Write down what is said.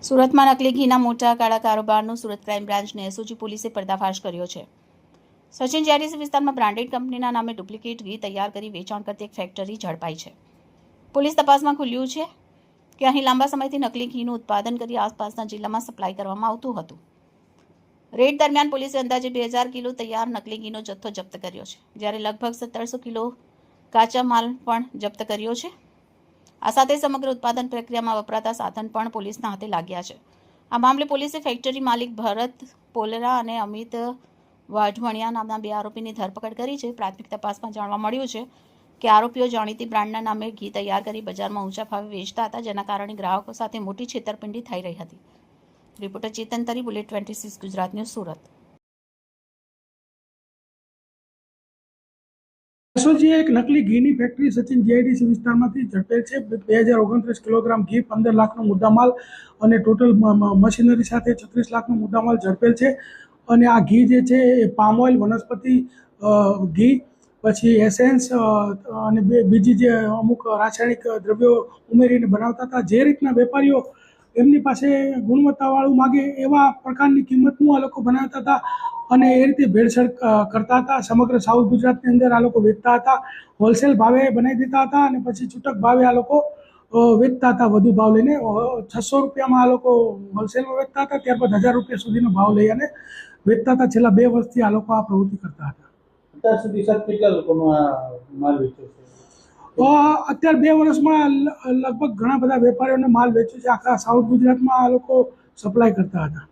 સુરતમાં નકલી ઘીના મોટા કાળા કારોબારનું સુરત ક્રાઇમ બ્રાન્ચને એસઓજી પોલીસે પર્દાફાશ કર્યો છે। સચિન જીઆઈડીસી વિસ્તારમાં બ્રાન્ડેડ કંપનીના નામે ડુપ્લિકેટ ઘી તૈયાર કરી વેચાણ કરતી એક ફેક્ટરી ઝડપાઈ છે। પોલીસ તપાસમાં ખુલ્યું છે કે અહીં લાંબા સમયથી નકલી ઘીનું ઉત્પાદન કરી આસપાસના જિલ્લામાં સપ્લાય કરવામાં આવતું હતું। રેડ દરમિયાન પોલીસે અંદાજે 2000 કિલો તૈયાર નકલી ઘીનો જથ્થો જપ્ત કર્યો છે, જ્યારે લગભગ 1700 કિલો કાચા માલ પણ જપ્ત કર્યો છે। આ સાથે સમગ્ર ઉત્પાદન પ્રક્રિયામાં વપરાતા સાધન પણ પોલીસના હાથે લાગ્યા છે। આ મામલે પોલીસે ફેક્ટરી માલિક ભરત પોલરા અને અમિત વાઢવણિયા નામના 2 આરોપીની ધરપકડ કરી છે। પ્રાથમિક તપાસમાં જાણવા મળ્યું છે કે આરોપીઓ જાણીતી બ્રાન્ડના નામે ઘી તૈયાર કરી બજારમાં ઊંચા ભાવે વેચતા હતા, જેના કારણે ગ્રાહકો સાથે મોટી છેતરપિંડી થઈ રહી હતી। રિપોર્ટર ચેતન તરી, બુલેટ 26 ગુજરાત ન્યૂઝ, સુરત। એસઓજીએ એક નકલી ઘીની ફેક્ટરી સચિન જીઆઈડીસી વિસ્તારમાંથી ઝડપેલ છે। 2029 કિલોગ્રામ ઘી, 15 લાખનો મુદ્દામાલ અને ટોટલ મશીનરી સાથે 36 લાખનો મુદ્દામાલ ઝડપેલ છે। અને આ ઘી જે છે એ પામ ઓઇલ, વનસ્પતિ ઘી, પછી એસેન્સ અને બીજી જે અમુક રાસાયણિક દ્રવ્યો ઉમેરીને બનાવતા હતા। જે રીતના વેપારીઓ એમની પાસે ગુણવત્તાવાળું માગે એવા પ્રકારની કિંમતનું આ લોકો બનાવતા હતા અને એ રીતે ભેળસેળ કરતા હતા। સમગ્ર સાઉથ ગુજરાતની અંદર આ લોકો વેચતા હતા। હોલસેલ ભાવે બનાવી દેતા હતા અને પછી છૂટક ભાવે આ લોકો વેચતા હતા। વધુ ભાવ લઈને 600 રૂપિયામાં આ લોકો હોલસેલમાં વેચતા હતા, ત્યારબાદ 1000 રૂપિયા સુધીનો ભાવ લઈ અને વેચતા હતા। છેલ્લા 2 વર્ષથી આ લોકો આ પ્રવૃત્તિ કરતા હતા। અત્યાર સુધી સર કેટલા લોકોનો આ માલ વેચ્યો છે? અત્યારે 2 વર્ષમાં લગભગ ઘણા બધા વેપારીઓને માલ વેચ્યો છે। આખા સાઉથ ગુજરાતમાં આ લોકો સપ્લાય કરતા હતા।